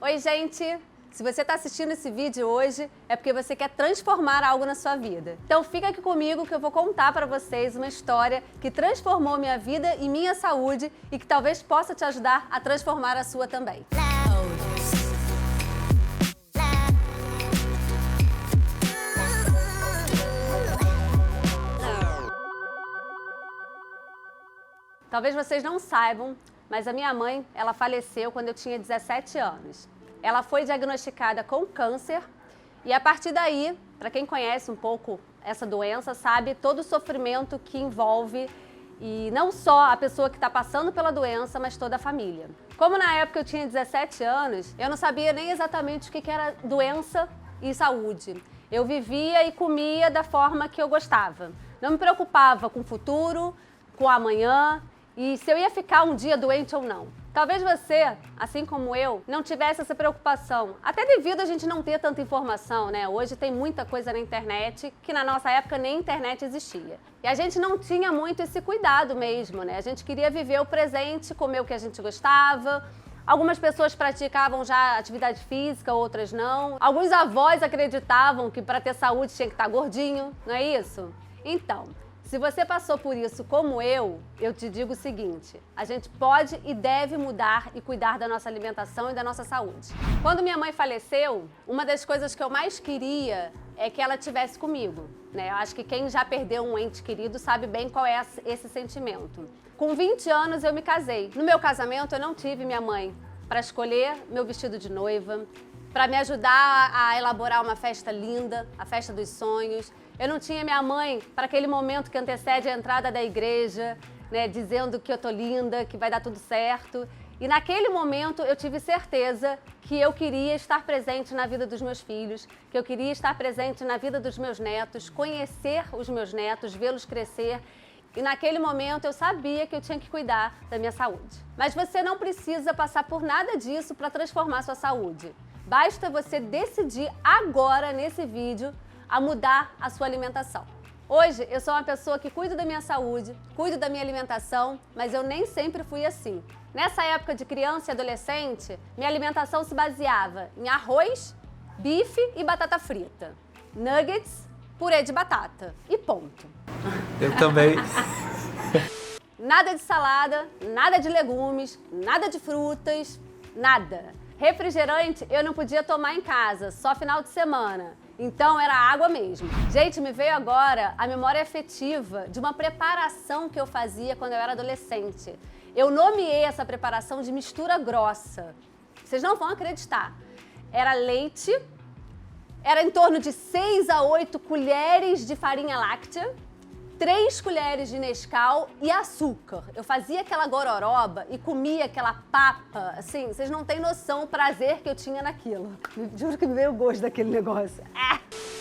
Oi, gente! Se você está assistindo esse vídeo hoje, é porque você quer transformar algo na sua vida. Então fica aqui comigo que eu vou contar para vocês uma história que transformou minha vida e minha saúde e que talvez possa te ajudar a transformar a sua também. Talvez vocês não saibam, mas a minha mãe, ela faleceu quando eu tinha 17 anos. Ela foi diagnosticada com câncer e a partir daí, para quem conhece um pouco essa doença, sabe todo o sofrimento que envolve e não só a pessoa que está passando pela doença, mas toda a família. Como na época eu tinha 17 anos, eu não sabia nem exatamente o que era doença e saúde. Eu vivia e comia da forma que eu gostava. Não me preocupava com o futuro, com o amanhã e se eu ia ficar um dia doente ou não. Talvez você, assim como eu, não tivesse essa preocupação, até devido a gente não ter tanta informação, né? Hoje tem muita coisa na internet que na nossa época nem internet existia. E a gente não tinha muito esse cuidado mesmo, né? A gente queria viver o presente, comer o que a gente gostava. Algumas pessoas praticavam já atividade física, outras não. Alguns avós acreditavam que para ter saúde tinha que estar gordinho, não é isso? Então, se você passou por isso como eu te digo o seguinte, a gente pode e deve mudar e cuidar da nossa alimentação e da nossa saúde. Quando minha mãe faleceu, uma das coisas que eu mais queria é que ela estivesse comigo, né? Eu acho que quem já perdeu um ente querido sabe bem qual é esse sentimento. Com 20 anos eu me casei. No meu casamento eu não tive minha mãe para escolher meu vestido de noiva, para me ajudar a elaborar uma festa linda, a festa dos sonhos. Eu não tinha minha mãe para aquele momento que antecede a entrada da igreja, né, dizendo que eu tô linda, que vai dar tudo certo. E naquele momento eu tive certeza que eu queria estar presente na vida dos meus filhos, que eu queria estar presente na vida dos meus netos, conhecer os meus netos, vê-los crescer. E naquele momento eu sabia que eu tinha que cuidar da minha saúde. Mas você não precisa passar por nada disso para transformar sua saúde. Basta você decidir agora, nesse vídeo, a mudar a sua alimentação. Hoje eu sou uma pessoa que cuido da minha saúde, cuido da minha alimentação, mas eu nem sempre fui assim. Nessa época de criança e adolescente, minha alimentação se baseava em arroz, bife e batata frita, nuggets, purê de batata e ponto. Eu também. Nada de salada, nada de legumes, nada de frutas, nada. Refrigerante eu não podia tomar em casa, só final de semana. Então era água mesmo. Gente, me veio agora a memória afetiva de uma preparação que eu fazia quando eu era adolescente. Eu nomeei essa preparação de mistura grossa. Vocês não vão acreditar. Era leite, era em torno de 6 a 8 colheres de farinha láctea, 3 colheres de Nescau e açúcar. Eu fazia aquela gororoba e comia aquela papa, assim, vocês não têm noção o prazer que eu tinha naquilo. Juro que me veio o gosto daquele negócio.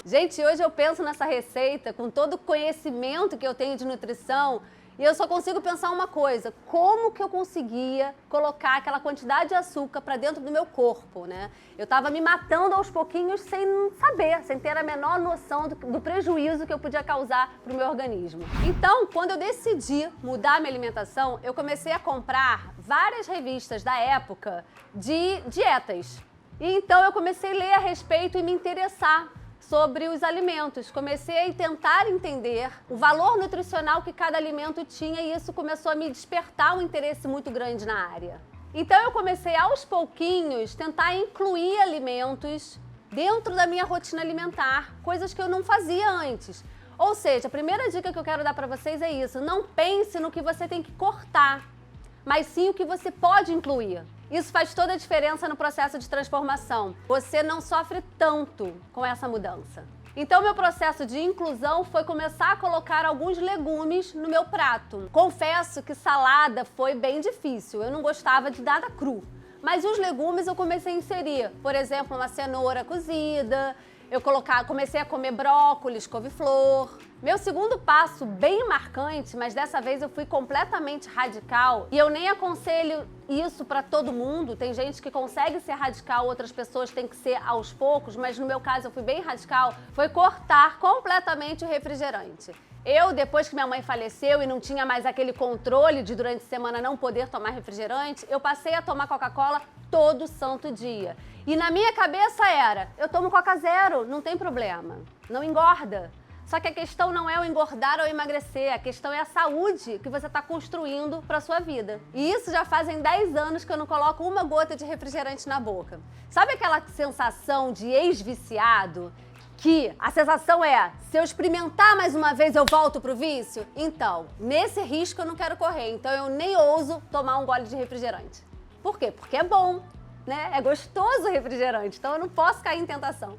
Gente, hoje eu penso nessa receita com todo o conhecimento que eu tenho de nutrição e eu só consigo pensar uma coisa, como que eu conseguia colocar aquela quantidade de açúcar para dentro do meu corpo, né? Eu tava me matando aos pouquinhos sem saber, sem ter a menor noção do prejuízo que eu podia causar pro meu organismo. Então, quando eu decidi mudar a minha alimentação, eu comecei a comprar várias revistas da época de dietas. E então eu comecei a ler a respeito e me interessar sobre os alimentos. Comecei a tentar entender o valor nutricional que cada alimento tinha e isso começou a me despertar um interesse muito grande na área. Então eu comecei aos pouquinhos tentar incluir alimentos dentro da minha rotina alimentar, coisas que eu não fazia antes. Ou seja, a primeira dica que eu quero dar para vocês é isso, não pense no que você tem que cortar, mas sim o que você pode incluir. Isso faz toda a diferença no processo de transformação. Você não sofre tanto com essa mudança. Então, meu processo de inclusão foi começar a colocar alguns legumes no meu prato. Confesso que salada foi bem difícil, eu não gostava de nada cru. Mas os legumes eu comecei a inserir, por exemplo, uma cenoura cozida, comecei a comer brócolis, couve-flor. Meu segundo passo, bem marcante, mas dessa vez eu fui completamente radical e eu nem aconselho isso para todo mundo. Tem gente que consegue ser radical, outras pessoas têm que ser aos poucos, mas no meu caso eu fui bem radical, foi cortar completamente o refrigerante. Eu, depois que minha mãe faleceu e não tinha mais aquele controle de durante a semana não poder tomar refrigerante, eu passei a tomar Coca-Cola todo santo dia. E na minha cabeça era, eu tomo Coca Zero, não tem problema, não engorda. Só que a questão não é o engordar ou emagrecer, a questão é a saúde que você está construindo para sua vida. E isso já fazem 10 anos que eu não coloco uma gota de refrigerante na boca. Sabe aquela sensação de ex-viciado? Que a sensação é, se eu experimentar mais uma vez eu volto pro vício? Então, nesse risco eu não quero correr, então eu nem ouso tomar um gole de refrigerante. Por quê? Porque é bom. Né? É gostoso o refrigerante, então eu não posso cair em tentação.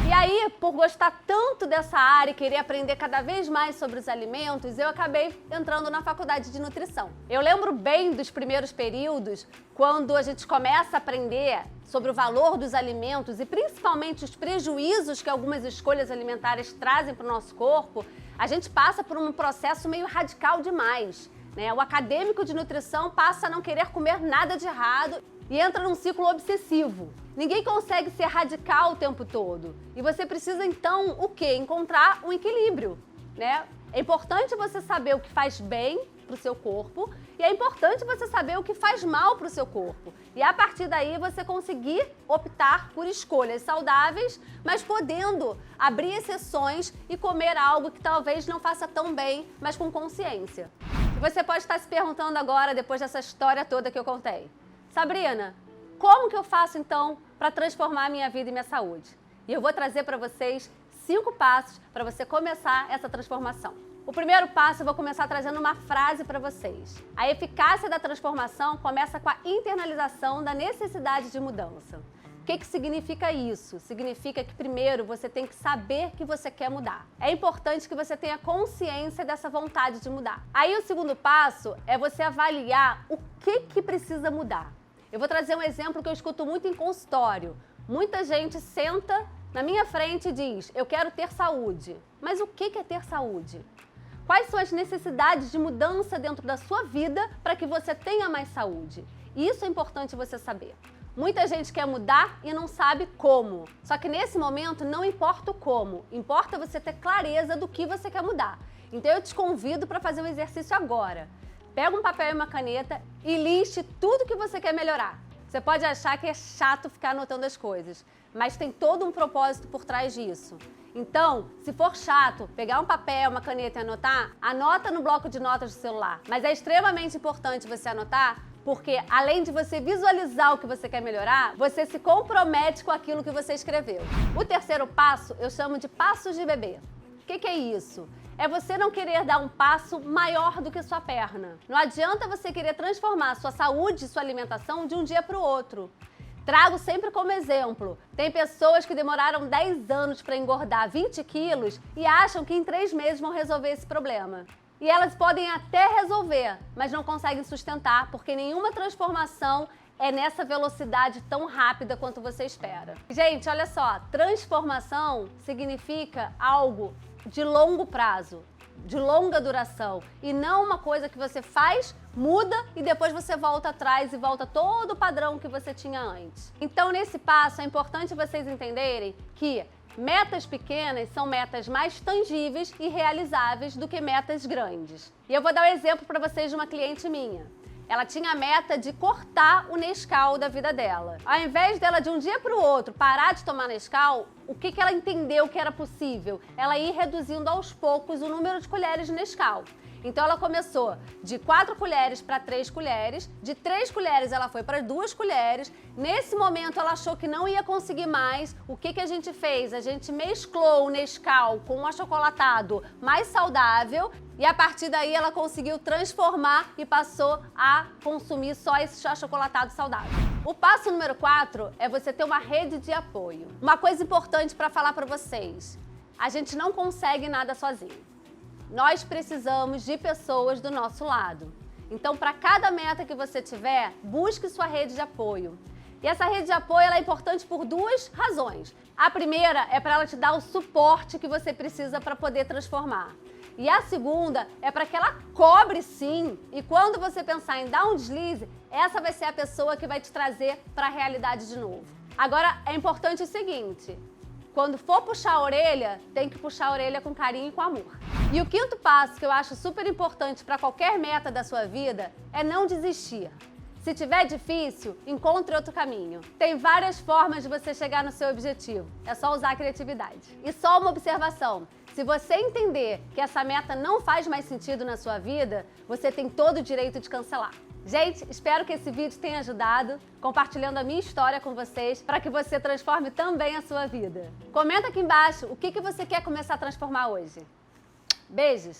E aí, por gostar tanto dessa área e querer aprender cada vez mais sobre os alimentos, eu acabei entrando na faculdade de nutrição. Eu lembro bem dos primeiros períodos, quando a gente começa a aprender sobre o valor dos alimentos e principalmente os prejuízos que algumas escolhas alimentares trazem para o nosso corpo, a gente passa por um processo meio radical demais. Né? O acadêmico de nutrição passa a não querer comer nada de errado e entra num ciclo obsessivo. Ninguém consegue ser radical o tempo todo. E você precisa, então, o quê? Encontrar um equilíbrio, né? É importante você saber o que faz bem para o seu corpo e é importante você saber o que faz mal para o seu corpo. E a partir daí você conseguir optar por escolhas saudáveis, mas podendo abrir exceções e comer algo que talvez não faça tão bem, mas com consciência. E você pode estar se perguntando agora, depois dessa história toda que eu contei, Sabrina, como que eu faço então para transformar a minha vida e minha saúde? E eu vou trazer para vocês 5 passos para você começar essa transformação. O primeiro passo eu vou começar trazendo uma frase para vocês. A eficácia da transformação começa com a internalização da necessidade de mudança. O que significa isso? Significa que primeiro você tem que saber que você quer mudar. É importante que você tenha consciência dessa vontade de mudar. Aí o segundo passo é você avaliar o que precisa mudar. Eu vou trazer um exemplo que eu escuto muito em consultório. Muita gente senta na minha frente e diz, eu quero ter saúde. Mas o que é ter saúde? Quais são as necessidades de mudança dentro da sua vida para que você tenha mais saúde? Isso é importante você saber. Muita gente quer mudar e não sabe como. Só que nesse momento não importa o como, importa você ter clareza do que você quer mudar. Então eu te convido para fazer um exercício agora. Pega um papel e uma caneta e liste tudo que você quer melhorar. Você pode achar que é chato ficar anotando as coisas, mas tem todo um propósito por trás disso. Então, se for chato pegar um papel, uma caneta e anotar, anota no bloco de notas do celular. Mas é extremamente importante você anotar, porque além de você visualizar o que você quer melhorar, você se compromete com aquilo que você escreveu. O terceiro passo eu chamo de passos de bebê. O que é isso? É você não querer dar um passo maior do que sua perna. Não adianta você querer transformar sua saúde e sua alimentação de um dia para o outro. Trago sempre como exemplo, tem pessoas que demoraram 10 anos para engordar 20 quilos e acham que em 3 meses vão resolver esse problema. E elas podem até resolver, mas não conseguem sustentar porque nenhuma transformação é nessa velocidade tão rápida quanto você espera. Gente, olha só, transformação significa algo de longo prazo, de longa duração e não uma coisa que você faz, muda e depois você volta atrás e volta todo o padrão que você tinha antes. Então, nesse passo, é importante vocês entenderem que metas pequenas são metas mais tangíveis e realizáveis do que metas grandes. E eu vou dar um exemplo para vocês de uma cliente minha. Ela tinha a meta de cortar o Nescau da vida dela. Ao invés dela de um dia para o outro parar de tomar Nescau, o que ela entendeu que era possível? Ela ir reduzindo aos poucos o número de colheres de Nescau. Então ela começou de 4 colheres para 3 colheres, de 3 colheres ela foi para 2 colheres. Nesse momento ela achou que não ia conseguir mais. O que a gente fez? A gente mesclou o Nescau com o achocolatado mais saudável e a partir daí ela conseguiu transformar e passou a consumir só esse achocolatado saudável. O passo número 4 é você ter uma rede de apoio. Uma coisa importante para falar para vocês, a gente não consegue nada sozinho. Nós precisamos de pessoas do nosso lado. Então, para cada meta que você tiver, busque sua rede de apoio. E essa rede de apoio ela é importante por 2 razões. A primeira é para ela te dar o suporte que você precisa para poder transformar. E a segunda é para que ela cobre sim. E quando você pensar em dar um deslize, essa vai ser a pessoa que vai te trazer para a realidade de novo. Agora, é importante o seguinte. Quando for puxar a orelha, tem que puxar a orelha com carinho e com amor. E o 5º passo que eu acho super importante para qualquer meta da sua vida é não desistir. Se tiver difícil, encontre outro caminho. Tem várias formas de você chegar no seu objetivo. É só usar a criatividade. E só uma observação. Se você entender que essa meta não faz mais sentido na sua vida, você tem todo o direito de cancelar. Gente, espero que esse vídeo tenha ajudado, compartilhando a minha história com vocês, para que você transforme também a sua vida. Comenta aqui embaixo o que você quer começar a transformar hoje. Beijos!